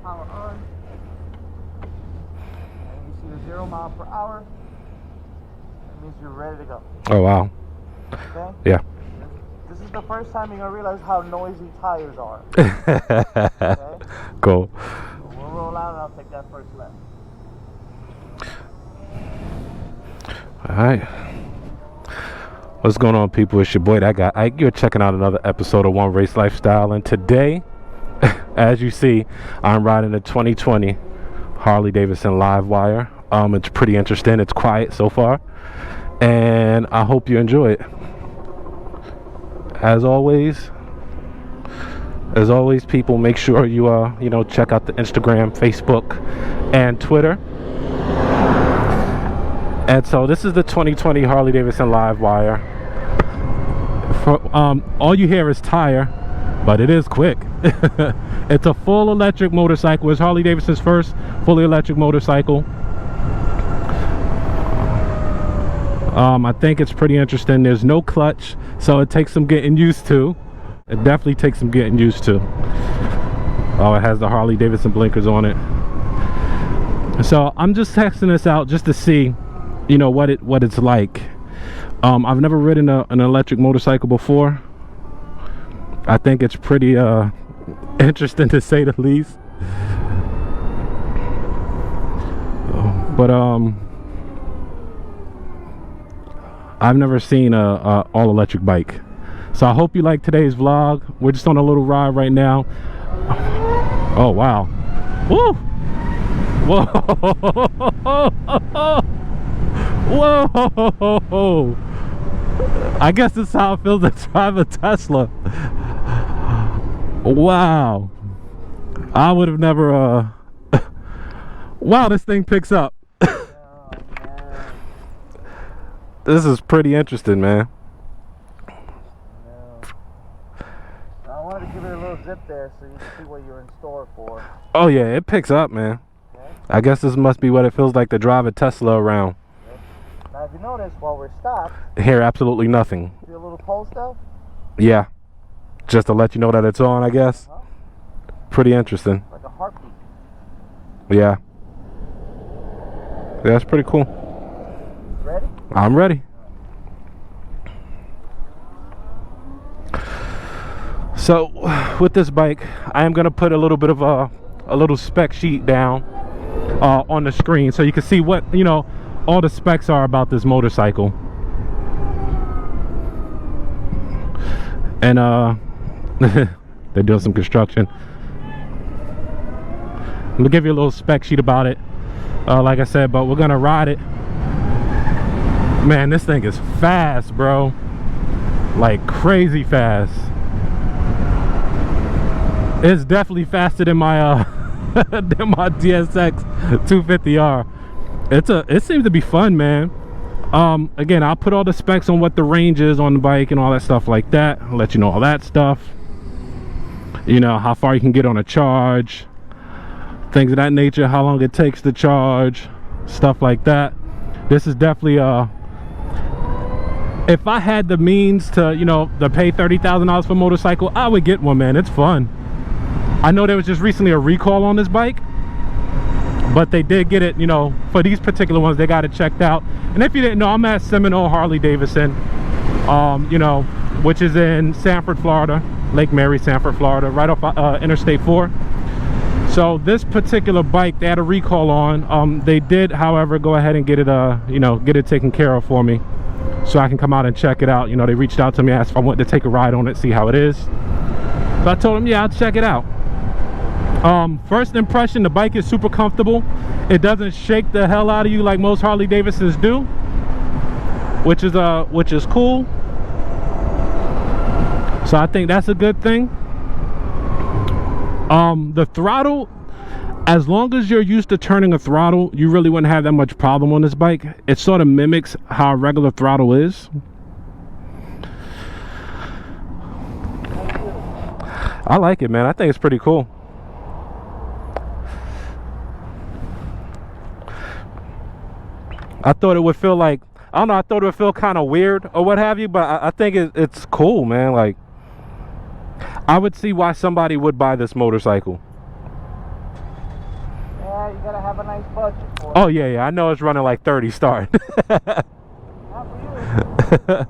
power on. And you see the 0 mile per hour. That means you're ready to go. Oh, wow. Okay? Yeah. This is the first time you're going to realize how noisy tires are. Okay? Cool. So we'll roll out and I'll take that first lap. Alright. What's going on, people? It's your boy that guy Ike. You're checking out another episode of One Race Lifestyle, and today, as you see, I'm riding a 2020 Harley Davidson Livewire. It's pretty interesting. It's quiet so far, and I hope you enjoy it. As always, people, make sure you check out the Instagram, Facebook, and Twitter. And so this is the 2020 Harley Davidson Livewire. All you hear is tire, but it is quick. It's a full electric motorcycle. It's Harley Davidson's first fully electric motorcycle. I think it's pretty interesting. There's no clutch, so it takes some getting used to. It definitely takes some getting used to. Oh, it has the Harley Davidson blinkers on it. So I'm just testing this out just to see what it's like. I've never ridden an electric motorcycle before. I think it's pretty interesting, to say the least. But I've never seen a all electric bike. So I hope you like today's vlog. We're just on a little ride right now. Oh wow. Woo! Whoa! Whoa! I guess this is how it feels to drive a Tesla. Wow. I would have never wow, this thing picks up. This is pretty interesting, man. I wanted to give it a little zip there so you can see what you're in store for. Oh yeah, it picks up, man. Okay. I guess this must be what it feels like to drive a Tesla around. Now, if you notice, while we're stopped, hear absolutely nothing. See a little pulse though? Yeah. Just to let you know that it's on, I guess. Pretty interesting. Like a heartbeat. Yeah. Yeah, that's pretty cool. Ready? I'm ready. So, with this bike, I am going to put a little bit of a little spec sheet down on the screen so you can see what, all the specs are about this motorcycle. And they're doing some construction. I'm gonna give you a little spec sheet about it, like I said, but we're gonna ride it. Man, this thing is fast, bro. Like crazy fast. It's definitely faster than my than my DSX 250R. It seems to be fun, man. Again, I'll put all the specs on what the range is on the bike and all that stuff like that. I'll let you know all that stuff. How far you can get on a charge, things of that nature, how long it takes to charge, stuff like that. This is definitely if I had the means to to pay $30,000 for a motorcycle, I would get one, man. It's fun. I know there was just recently a recall on this bike, but they did get it, for these particular ones, they got it checked out. And if you didn't know, I'm at Seminole Harley Davidson, which is in Sanford, Florida, Lake Mary, Sanford, Florida, right off Interstate 4. So this particular bike, they had a recall on. They did, however, go ahead and get it, get it taken care of for me, so I can come out and check it out. They reached out to me, asked if I wanted to take a ride on it, see how it is. So I told them, yeah, I'll check it out. First impression, the bike is super comfortable. It doesn't shake the hell out of you like most Harley Davidsons do, which is cool. So I think that's a good thing. The throttle, as long as you're used to turning a throttle, you really wouldn't have that much problem on this bike. It sort of mimics how a regular throttle is. I like it, man. I think it's pretty cool. I thought it would feel like, I don't know, I thought it would feel kind of weird or what have you, but I think it's cool, man. Like, I would see why somebody would buy this motorcycle. Yeah, you gotta have a nice budget for it. Oh yeah, I know it's running like 30 start. Not for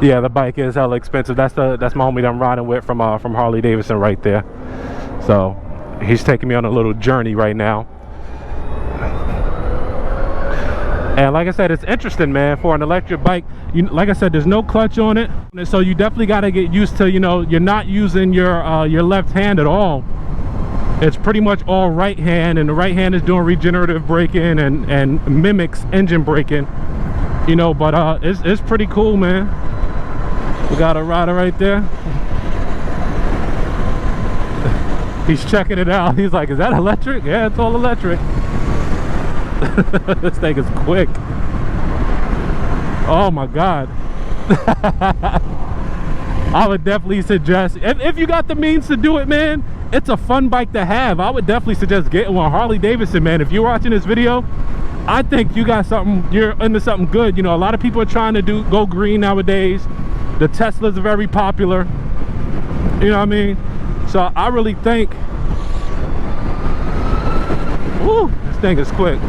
you. Yeah, the bike is hella expensive. That's my homie that I'm riding with from Harley Davidson right there. So he's taking me on a little journey right now. And like I said, it's interesting, man, for an electric bike. Like I said, there's no clutch on it, so you definitely got to get used to, you're not using your left hand at all. It's pretty much all right hand, and the right hand is doing regenerative braking and mimics engine braking, but it's pretty cool, man. We got a rider right there. He's checking it out. He's like, is that electric? Yeah, it's all electric. This thing is quick. Oh my god. I would definitely suggest, if you got the means to do it, man, it's a fun bike to have. I would definitely suggest getting one. Harley Davidson, man, if you're watching this video, I think you got something, you're into something good. A lot of people are trying to go green nowadays. The Teslas are very popular, you know what I mean? So I really think, woo, this thing is quick.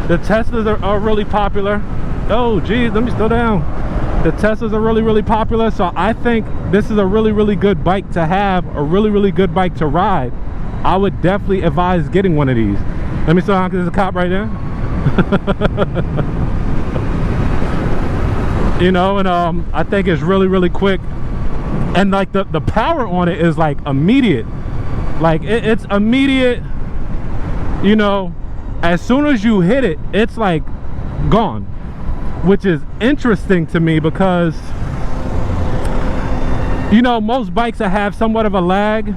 The Teslas are really popular. Oh geez, let me slow down. The Teslas are really popular, so I think this is a really good bike to have, a really good bike to ride. I would definitely advise getting one of these. Let me slow down because there's a cop right there. And I think it's really quick, and like the power on it is like immediate. Like it's immediate. As soon as you hit it, it's like gone, which is interesting to me because most bikes that have somewhat of a lag,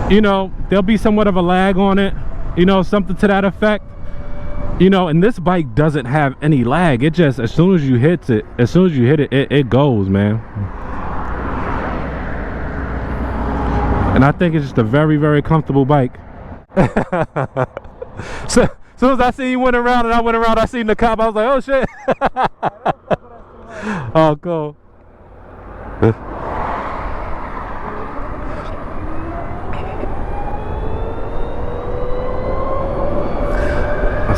there'll be somewhat of a lag on it, something to that effect, and this bike doesn't have any lag. It just, as soon as you hit it, it goes, man. And I think it's just a very comfortable bike. So as soon as I seen you went around and I went around, I seen the cop, I was like, oh shit. Oh, cool.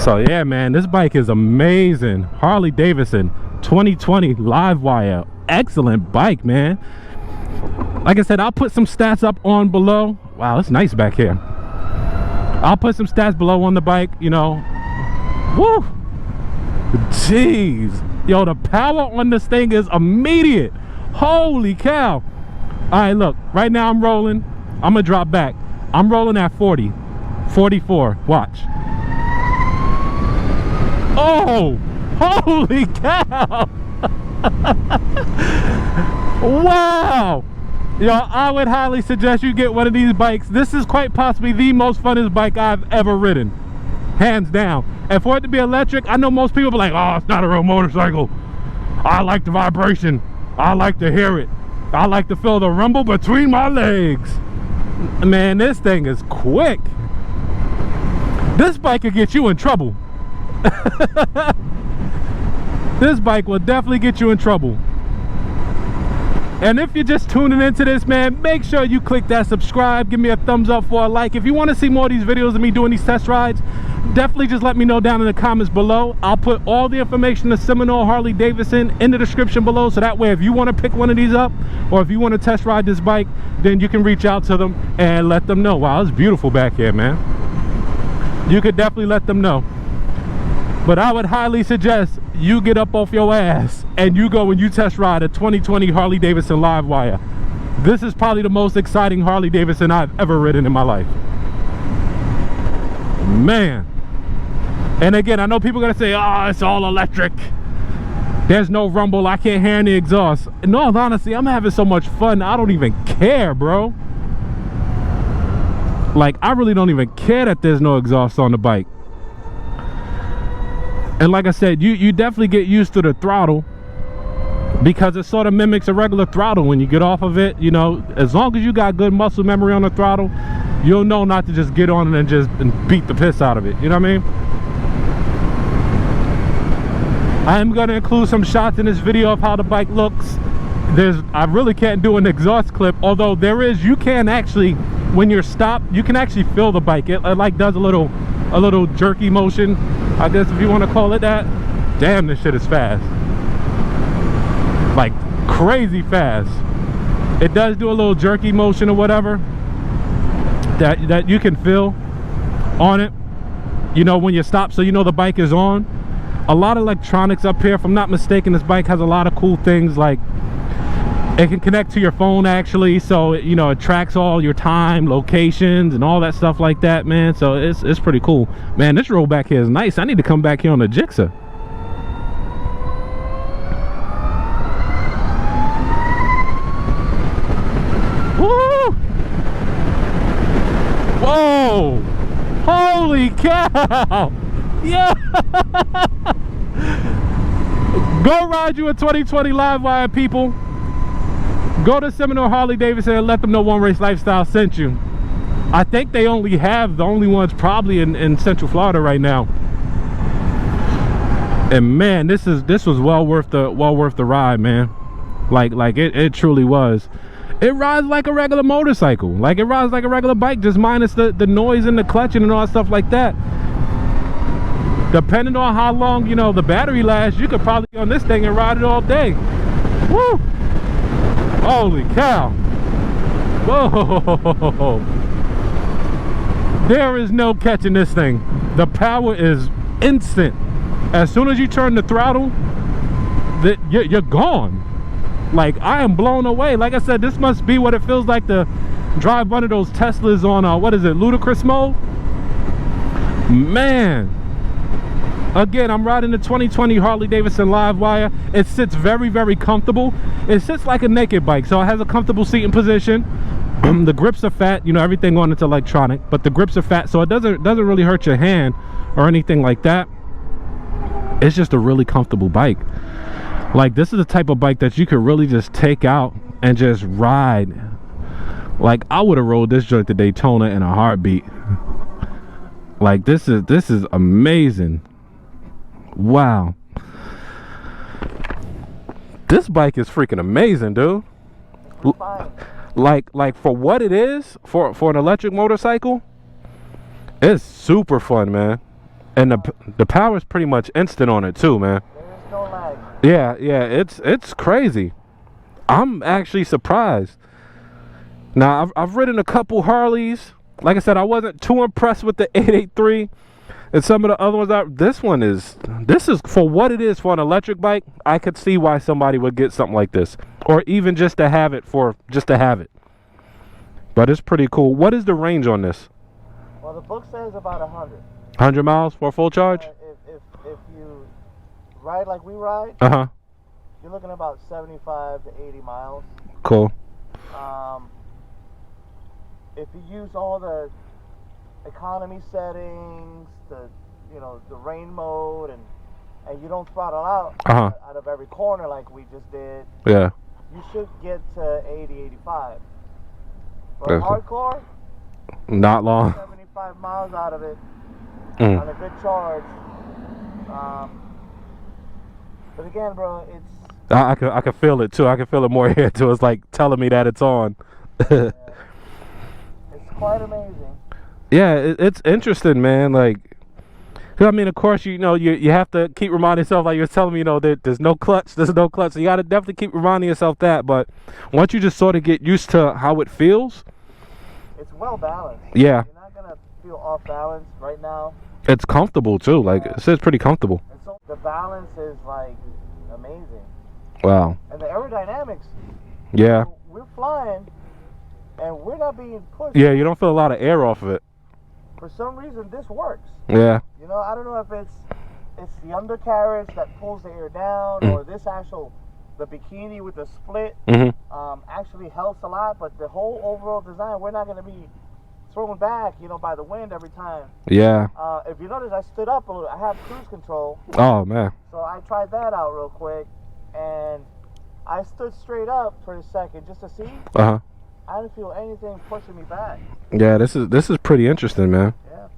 So yeah, man, this bike is amazing. Harley Davidson 2020 Livewire, excellent bike, man. Like I said, I'll put some stats up on below. Wow, it's nice back here. I'll put some stats below on the bike, Woo! Jeez. Yo, the power on this thing is immediate. Holy cow. Alright, look. Right now I'm rolling. I'm gonna drop back. I'm rolling at 40. 44. Watch. Oh! Holy cow! Wow! Yo, I would highly suggest you get one of these bikes. This is quite possibly the most funnest bike I've ever ridden, hands down. And for it to be electric, I know most people be like, oh, it's not a real motorcycle. I like the vibration. I like to hear it. I like to feel the rumble between my legs. Man, this thing is quick. This bike could get you in trouble. This bike will definitely get you in trouble. And if you're just tuning into this, man, make sure you click that subscribe. Give me a thumbs up for a like. If you want to see more of these videos of me doing these test rides, definitely just let me know down in the comments below. I'll put all the information to Seminole Harley Davidson in the description below, so that way if you want to pick one of these up or if you want to test ride this bike, then you can reach out to them and let them know. Wow, it's beautiful back here, man. You could definitely let them know. But I would highly suggest you get up off your ass and you go and you test ride a 2020 Harley Davidson Livewire. This is probably the most exciting Harley Davidson I've ever ridden in my life. Man. And again, I know people are gonna say, oh, it's all electric. There's no rumble, I can't hear any exhaust. In all honesty, I'm having so much fun, I don't even care, bro. Like, I really don't even care that there's no exhaust on the bike. And like I said, you definitely get used to the throttle because it sort of mimics a regular throttle. When you get off of it, as long as you got good muscle memory on the throttle, you'll know not to just get on it and just beat the piss out of it. You know what I mean? I am going to include some shots in this video of how the bike looks I really can't do an exhaust clip, although you can actually, when you're stopped, you can actually feel the bike. It like does a little jerky motion, I guess, if you want to call it that. Damn, this shit is fast. Like crazy fast. It does do a little jerky motion or whatever that you can feel on it, you know, when you stop, so you know the bike is on. A lot of electronics up here, if I'm not mistaken. This bike has a lot of cool things, like it can connect to your phone actually, so you know, it tracks all your time, locations, and all that stuff like that, man. So it's pretty cool, man. This road back here is nice. I need to come back here on the Jixer. Woo! Whoa! Holy cow! Yeah! Go ride you a 2020 Livewire, people. Go to Seminole Harley Davidson and let them know One Race Lifestyle sent you. I think they only have the only ones probably in Central Florida right now. And man, this was well worth the ride, man. Like it truly was. It rides like a regular motorcycle. Like it rides like a regular bike, just minus the noise and the clutching and all that stuff like that. Depending on how long, you know, the battery lasts, you could probably be on this thing and ride it all day. Woo! Holy cow! Whoa! There is no catching this thing. The power is instant. As soon as you turn the throttle, you're gone. Like, I am blown away. Like I said, this must be what it feels like to drive one of those Teslas on what is it, ludicrous mode? Man. Again, I'm riding the 2020 Harley Davidson Livewire. It sits very, very comfortable. It sits like a naked bike, so it has a comfortable seating position. The grips are fat, you know, everything on it's electronic, but the grips are fat, so it doesn't really hurt your hand or anything like that. It's just a really comfortable bike. Like, this is the type of bike that you could really just take out and just ride. Like, I would have rode this joint to Daytona in a heartbeat. Like, this is amazing. Wow, this bike is freaking amazing, dude. Like for what it is, for an electric motorcycle, it's super fun, man. And the power is pretty much instant on it too, man. There is no lag. Yeah, it's crazy. I'm actually surprised. Now I've ridden a couple Harleys. Like I said, I wasn't too impressed with the 883. And some of the other ones, this is for what it is for an electric bike. I could see why somebody would get something like this, or even just to have it But it's pretty cool. What is the range on this? Well, the book says about 100. 100 miles for a full charge? If you ride like we ride, you're looking at about 75 to 80 miles. Cool. If you use all the economy settings, the rain mode, and you don't throttle out out of every corner like we just did, yeah, you should get to 80, 85. For hardcore, not long. 75 miles out of it on a good charge. But again, bro, it's I can feel it too. I can feel it more here too. It's like telling me that it's on. It's quite amazing. Yeah, it's interesting, man. Like, I mean, of course, you know, you have to keep reminding yourself, like you're telling me, you know, there's no clutch, so you got to definitely keep reminding yourself that. But once you just sort of get used to how it feels, it's well balanced. Yeah, you're not gonna feel off balance right now. It's comfortable too. Like, it's pretty comfortable. And so the balance is like amazing. Wow. And the aerodynamics. Yeah. We're flying, and we're not being pushed. Yeah, you don't feel a lot of air off of it. For some reason, this works. Yeah. You know, I don't know if it's the undercarriage that pulls the air down, or this the bikini with the split actually helps a lot. But the whole overall design, we're not going to be thrown back, you know, by the wind every time. Yeah. If you notice, I stood up a little. I have cruise control. Oh man. So I tried that out real quick, and I stood straight up for a second just to see. I didn't feel anything pushing me back. Yeah, this is pretty interesting, man. Yeah.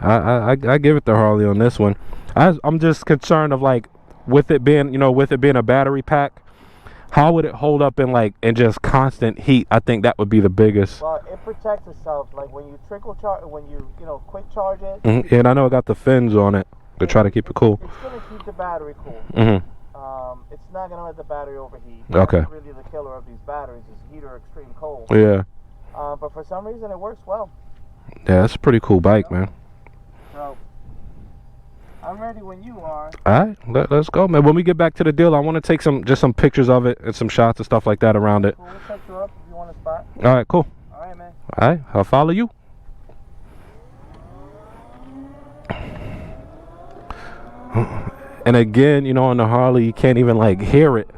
I give it to Harley on this one. I'm just concerned of, like, with it being a battery pack, how would it hold up in just constant heat? I think that would be the biggest. Well, it protects itself. Like when you quick charge it. Mm-hmm. And I know it got the fins on it to try to keep it cool. It's gonna keep the battery cool. Mm-hmm. It's not gonna let the battery overheat. Okay. That's really the killer of these batteries is heat or extreme cold. Yeah. But for some reason it works well. Yeah, that's a pretty cool bike, man. So I'm ready when you are. All right, let's go, man. When we get back to the deal, I want to take some pictures of it and some shots and stuff like that around it. Cool, we'll set you up if you want a spot. All right, cool. All right, man. All right, I'll follow you. And again, you know, on the Harley, you can't even like hear it,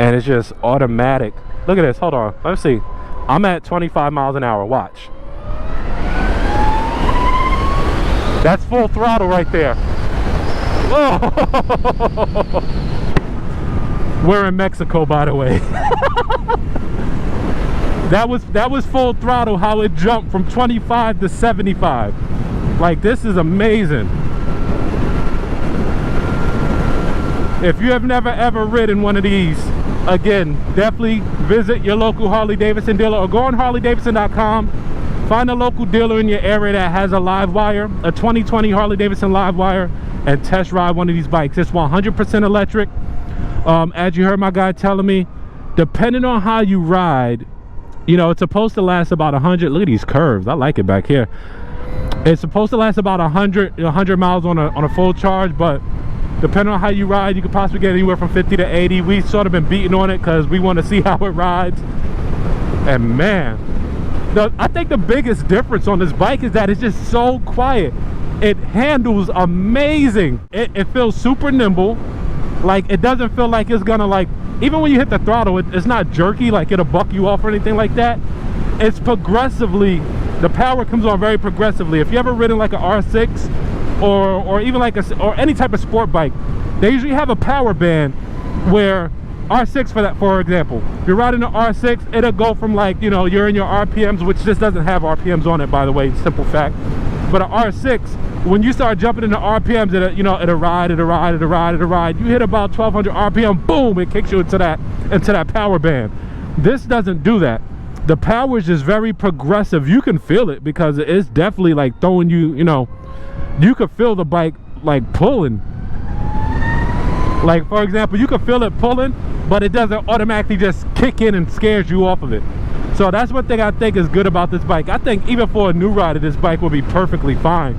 and it's just automatic. Look at this. Hold on. Let's see. I'm at 25 miles an hour. Watch. That's full throttle right there. Whoa. We're in Mexico, by the way. That was full throttle. How it jumped from 25 to 75. Like, this is amazing. If you have never ever ridden one of these, again, definitely visit your local Harley Davidson dealer or go on harleydavidson.com. Find a local dealer in your area that has a Livewire, a 2020 Harley Davidson Livewire, and test ride one of these bikes. It's 100% electric. As you heard my guy telling me, depending on how you ride, you know, it's supposed to last about 100. Look at these curves. I like it back here. It's supposed to last about 100 miles on a full charge, but depending on how you ride, you could possibly get anywhere from 50 to 80. We've sort of been beating on it because we want to see how it rides. And man, I think the biggest difference on this bike is that it's just so quiet. It handles amazing. It feels super nimble. Like, it doesn't feel like it's gonna, like, even when you hit the throttle, it's not jerky, like it'll buck you off or anything like that. It's progressively, the power comes on very progressively. If you ever ridden like an R6 or even like or any type of sport bike, they usually have a power band where R6 for example, if you're riding an R6, it'll go from, like, you know, you're in your RPMs, which just doesn't have RPMs on it, by the way, simple fact. But an R6, when you start jumping into RPMs, it'll ride. You hit about 1200 RPM, boom, it kicks you into that power band. This doesn't do that. The power is just very progressive. You can feel it because it's definitely like throwing you, you know, you could feel the bike like pulling. Like, for example, you can feel it pulling, but it doesn't automatically just kick in and scares you off of it. So that's one thing I think is good about this bike. I think even for a new rider, this bike will be perfectly fine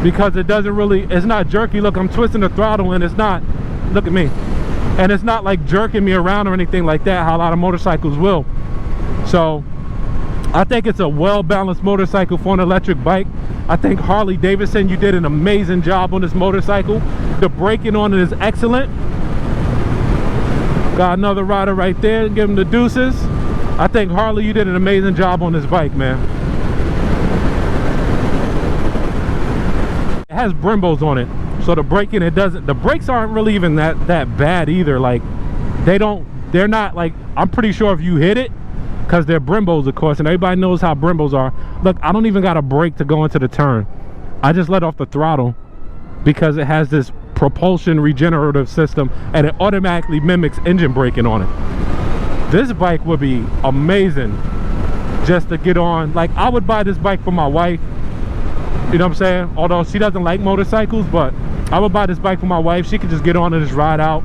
because it doesn't really, it's not jerky. Look, I'm twisting the throttle and it's not, look at me, and it's not like jerking me around or anything like that, how a lot of motorcycles will. So I think it's a well-balanced motorcycle for an electric bike. I think Harley Davidson, you did an amazing job on this motorcycle. The braking on it is excellent. Got another rider right there, give him the deuces. I think Harley, you did an amazing job on this bike, man. It has Brembos on it, so the braking, the brakes aren't really even that bad either. Like, they're not like, I'm pretty sure if you hit it, because they're Brembos, of course, and everybody knows how Brembos are. Look, I don't even got a brake to go into the turn. I just let off the throttle because it has this propulsion regenerative system and it automatically mimics engine braking on it. This bike would be amazing just to get on. Like, I would buy this bike for my wife, you know what I'm saying? Although she doesn't like motorcycles, but I would buy this bike for my wife. She could just get on and just ride out.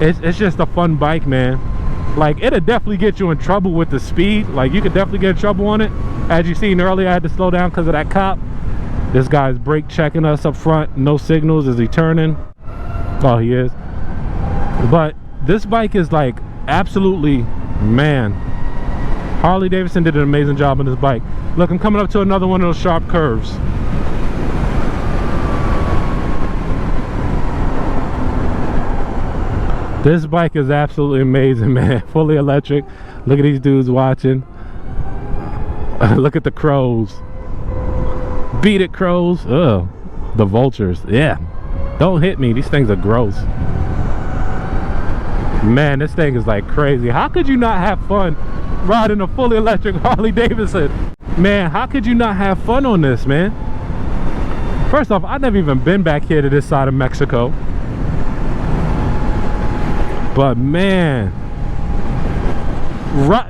It's just a fun bike, man. Like, it'll definitely get you in trouble with the speed. Like, you could definitely get in trouble on it. As you seen earlier, I had to slow down because of that cop. This guy's brake checking us up front. No signals. Is he turning? Oh, he is. But this bike is like absolutely, man, Harley Davidson did an amazing job on this bike. Look, I'm coming up to another one of those sharp curves. This bike is absolutely amazing, man. Fully electric. Look at these dudes watching. Look at the crows. Beat it, crows. Ugh. The vultures. Yeah. Don't hit me. These things are gross. Man, this thing is like crazy. How could you not have fun riding a fully electric Harley Davidson? Man, how could you not have fun on this, man? First off, I've never even been back here to this side of Mexico. But man,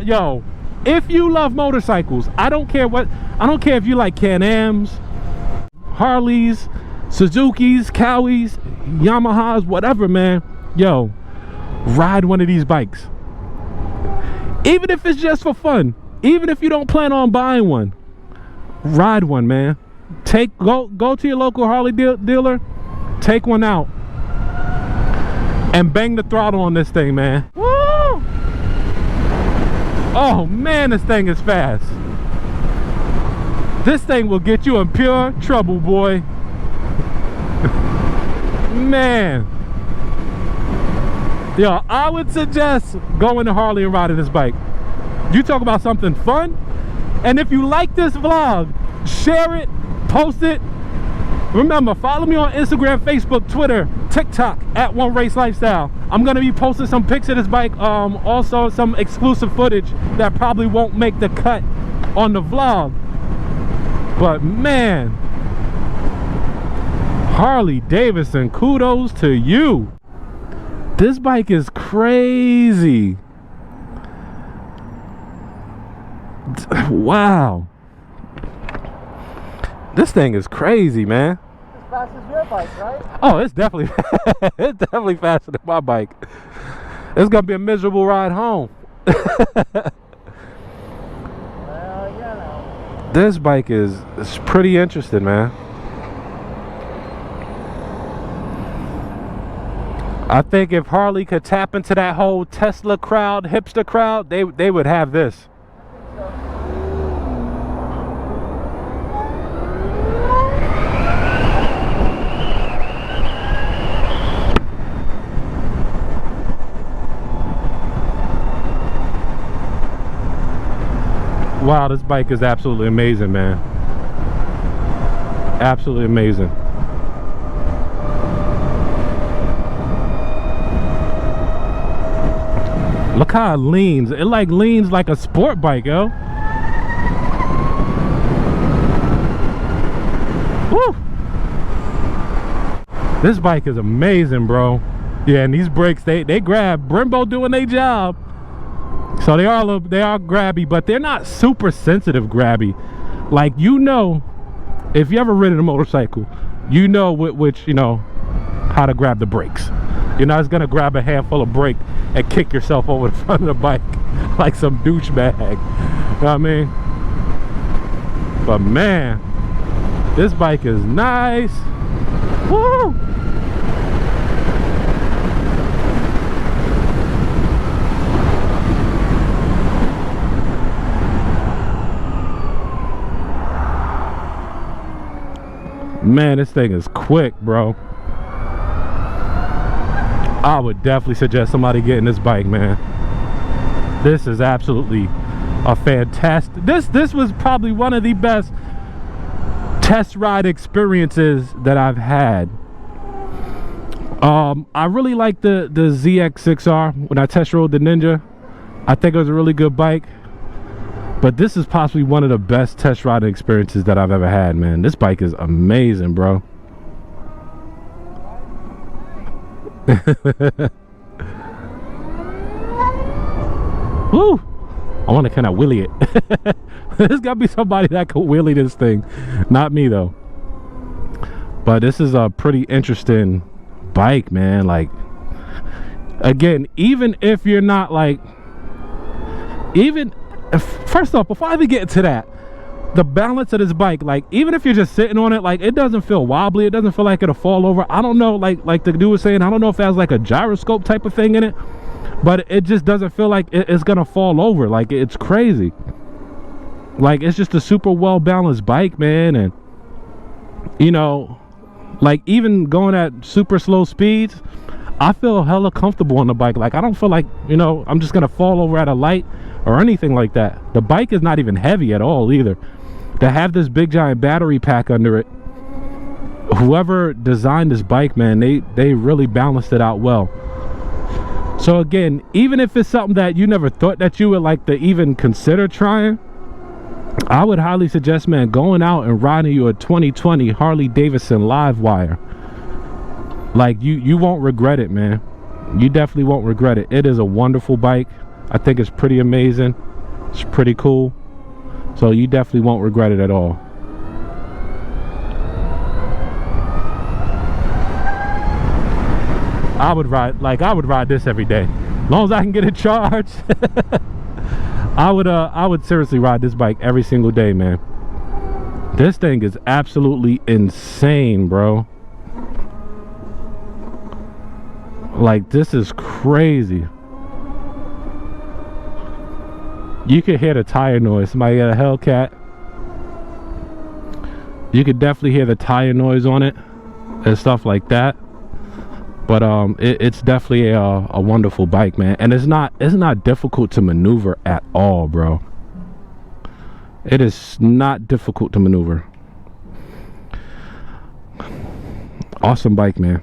yo, if you love motorcycles, I don't care if you like Can-Ams, Harleys, Suzukis, Cowies, Yamahas, whatever, man. Yo, ride one of these bikes. Even if it's just for fun, even if you don't plan on buying one, ride one, man. Go to your local Harley dealer, take one out, and bang the throttle on this thing, man. Woo! Oh man, this thing is fast. This thing will get you in pure trouble, boy. Man. Yo, I would suggest going to Harley and riding this bike. You talk about something fun. And if you like this vlog, share it, post it. Remember, follow me on Instagram, Facebook, Twitter, TikTok at One Race Lifestyle. I'm gonna be posting some pics of this bike, also some exclusive footage that probably won't make the cut on the vlog. But man, Harley Davidson, kudos to you. This bike is crazy. Wow. This thing is crazy, man. As fast as your bike, right? Oh, it's definitely it's definitely faster than my bike. It's gonna be a miserable ride home. Well, you know. This bike is pretty interesting, man. I think if Harley could tap into that whole Tesla crowd, hipster crowd, they would have this. Wow, this bike is absolutely amazing, man. Absolutely amazing. Look how it leans. It like leans like a sport bike, yo. Woo! This bike is amazing, bro. Yeah, and these brakes, they grab. Brembo doing their job. So they are grabby, but they're not super sensitive grabby. Like, you know, if you ever ridden a motorcycle, you know which, you know, how to grab the brakes. You're not just gonna grab a handful of brake and kick yourself over the front of the bike like some douchebag. You know what I mean? But man, this bike is nice. Woo! Man, this thing is quick, bro. I would definitely suggest somebody getting this bike, man. This is absolutely a fantastic. This was probably one of the best test ride experiences that I've had. I really like the ZX6R when I test rode the Ninja. I think it was a really good bike. But this is possibly one of the best test riding experiences that I've ever had, man. This bike is amazing, bro. Woo! I want to kind of wheelie it. There's got to be somebody that could wheelie this thing. Not me, though. But this is a pretty interesting bike, man. Like, again, even if you're not like, first off, before I even get into that, the balance of this bike, like, even if you're just sitting on it, like, it doesn't feel wobbly. It doesn't feel like it'll fall over. I don't know, like the dude was saying, I don't know if it has like a gyroscope type of thing in it, but it just doesn't feel like it's gonna fall over. Like, it's crazy. Like, it's just a super well balanced bike, man. And you know, like, even going at super slow speeds, I feel hella comfortable on the bike. Like, I don't feel like, you know, I'm just gonna fall over at a light or anything like that. The bike is not even heavy at all either. To have this big giant battery pack under it, whoever designed this bike, man, they really balanced it out well. So again, even if it's something that you never thought that you would like to even consider trying, I would highly suggest, man, going out and riding you a 2020 Harley Davidson Livewire. Like, you won't regret it, man. You definitely won't regret it. It is a wonderful bike. I think it's pretty amazing. It's pretty cool. So you definitely won't regret it at all. I would ride this every day. As long as I can get it charged. I would seriously ride this bike every single day, man. This thing is absolutely insane, bro. Like, this is crazy. You can hear the tire noise. Somebody got a Hellcat. You could definitely hear the tire noise on it and stuff like that. But it's definitely a wonderful bike, man. And it's not difficult to maneuver at all, bro. It is not difficult to maneuver. Awesome bike, man.